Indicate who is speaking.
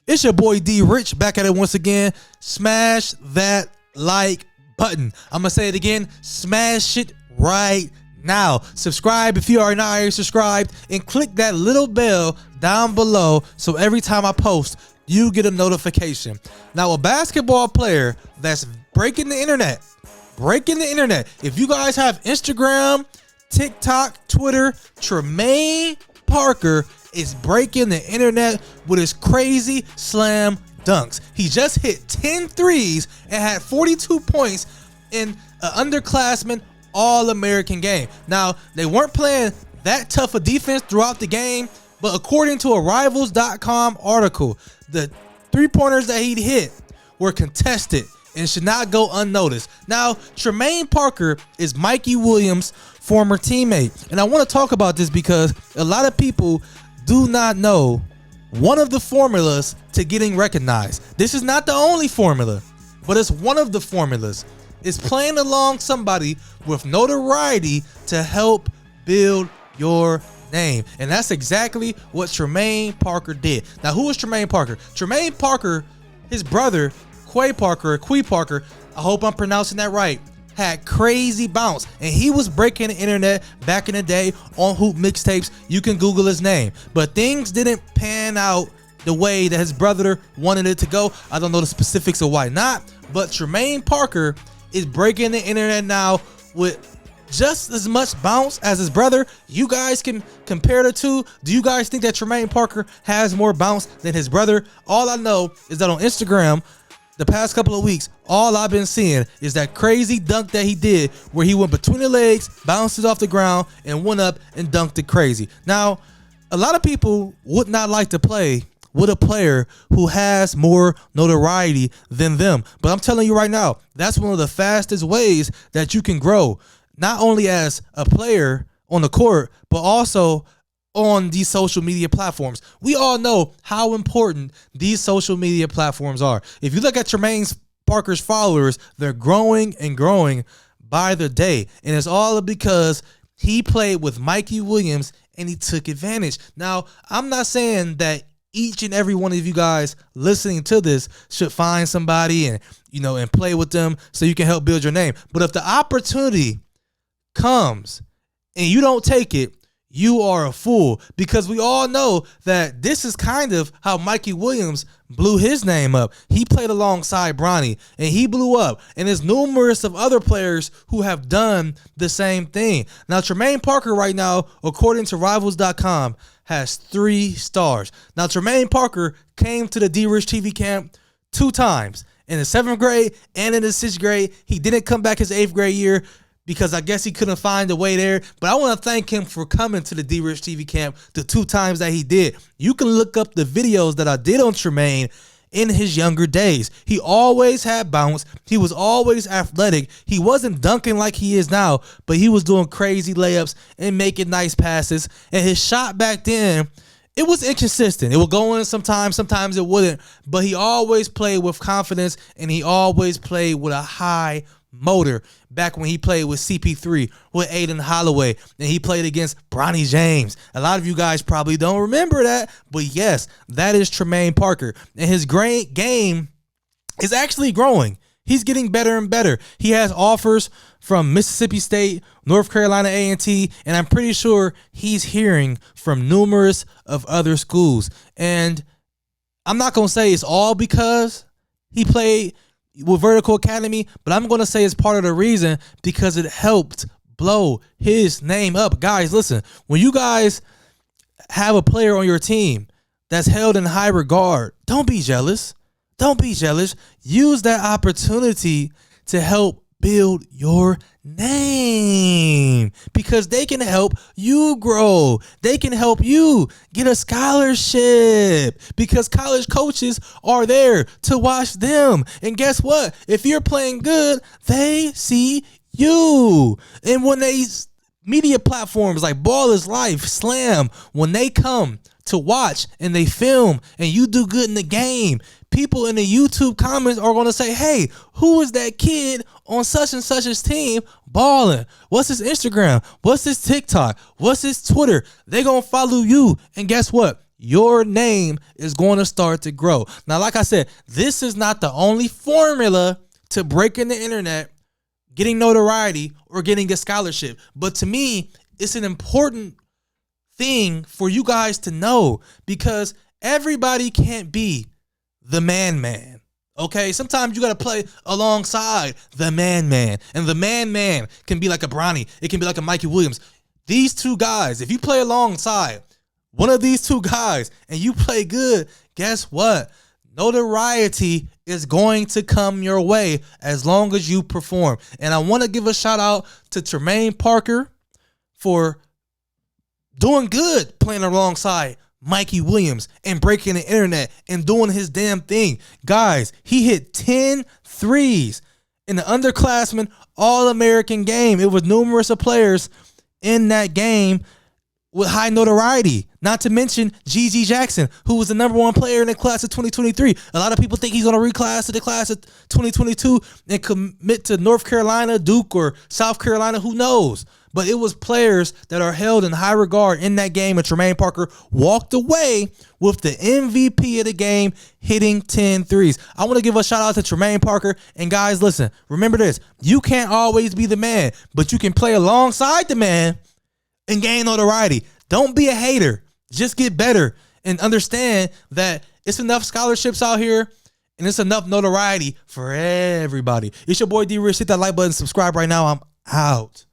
Speaker 1: It's your boy D Rich back at it once again. Smash that like button. I'm gonna say it again. Smash it right now. Subscribe if you are not already subscribed, and click that little bell down below so every time I post, you get a notification. Now, a basketball player that's breaking the internet. If you guys have Instagram, TikTok, Twitter, Tremayne Parker is breaking the internet with his crazy slam dunks. He just hit 10 threes and had 42 points in an underclassmen All-American game. Now, they weren't playing that tough a defense throughout the game, but according to a Rivals.com article, the three-pointers that he hit were contested and should not go unnoticed. Now, Tremayne Parker is Mikey Williams' former teammate. And I want to talk about this because a lot of people do not know one of the formulas to getting recognized. This is not the only formula, but it's one of the formulas. It's playing along somebody with notoriety to help build your name. And that's exactly what Tremayne Parker did. Now, who is Tremayne Parker? Tremayne Parker, his brother, Quay Parker, I hope I'm pronouncing that right, had crazy bounce, and he was breaking the internet back in the day on Hoop Mixtapes. You can Google his name, but things didn't pan out the way that his brother wanted it to go. I don't know the specifics of why not, but Tremayne Parker is breaking the internet now with just as much bounce as his brother. You guys can compare the two. Do you guys think that Tremayne Parker has more bounce than his brother? All I know is that on Instagram, the past couple of weeks, all I've been seeing is that crazy dunk that he did where he went between the legs, bounced it off the ground, and went up and dunked it crazy. Now, a lot of people would not like to play with a player who has more notoriety than them. But I'm telling you right now, that's one of the fastest ways that you can grow, not only as a player on the court, but also on these social media platforms. We all know how important these social media platforms are. If you look at Tremayne Parker's followers, they're growing and growing by the day. And it's all because he played with Mikey Williams and he took advantage. Now, I'm not saying that each and every one of you guys listening to this should find somebody and, and play with them so you can help build your name. But if the opportunity comes and you don't take it, you are a fool, because we all know that this is kind of how Mikey Williams blew his name up. He played alongside Bronny and he blew up, and there's numerous of other players who have done the same thing. Now, Tremayne Parker right now, according to Rivals.com, has 3 stars. Now, Tremayne Parker came to the D-Rich TV camp 2 times, in the 7th grade and in the 6th grade. He didn't come back his 8th grade year because I guess he couldn't find a way there. But I want to thank him for coming to the D-Rich TV camp the 2 times that he did. You can look up the videos that I did on Tremayne in his younger days. He always had bounce. He was always athletic. He wasn't dunking like he is now, but he was doing crazy layups and making nice passes. And his shot back then, it was inconsistent. It would go in sometimes it wouldn't. But he always played with confidence, and he always played with a high motor. Back when he played with CP3, with Aiden Holloway, and he played against Bronny James. A lot of you guys probably don't remember that, but yes, that is Tremayne Parker. And his great game is actually growing. He's getting better and better. He has offers from Mississippi State, North Carolina A&T, and I'm pretty sure he's hearing from numerous of other schools. And I'm not going to say it's all because he played with Vertical Academy, but I'm going to say it's part of the reason because it helped blow his name up. Guys, listen, when you guys have a player on your team that's held in high regard, don't be jealous. Don't be jealous. Use that opportunity to help build your name, because they can help you grow. They can help you get a scholarship, because college coaches are there to watch them. And guess what? If you're playing good, they see you. And when these media platforms like Ball is Life, Slam, when they come to watch and they film and you do good in the game, people in the YouTube comments are going to say, hey, who is that kid on such and such's team balling? What's his Instagram? What's his TikTok? What's his Twitter? They're going to follow you. And guess what? your name is going to start to grow. Now, like I said, this is not the only formula to breaking the internet, getting notoriety, or getting a scholarship. But to me, it's an important thing for you guys to know, because everybody can't be the man. Okay, sometimes you got to play alongside the man. And the man can be like a Bronny. It can be like a Mikey Williams. These two guys, if you play alongside one of these two guys and you play good, guess what? Notoriety is going to come your way as long as you perform. And I want to give a shout out to Tremayne Parker for doing good playing alongside Mikey Williams and breaking the internet and doing his damn thing. Guys, he hit 10 threes in the underclassmen All-American game. It was numerous of players in that game with high notoriety. Not to mention GG Jackson, who was the #1 player in the class of 2023. A lot of people think he's going to reclass to the class of 2022 and commit to North Carolina, Duke, or South Carolina. Who knows? But it was players that are held in high regard in that game, and Tremayne Parker walked away with the MVP of the game, hitting 10 threes. I want to give a shout out to Tremayne Parker. And guys, listen, remember this. You can't always be the man, but you can play alongside the man and gain notoriety. Don't be a hater. Just get better and understand that it's enough scholarships out here and it's enough notoriety for everybody. It's your boy D-Rich. Hit that like button, subscribe right now. I'm out.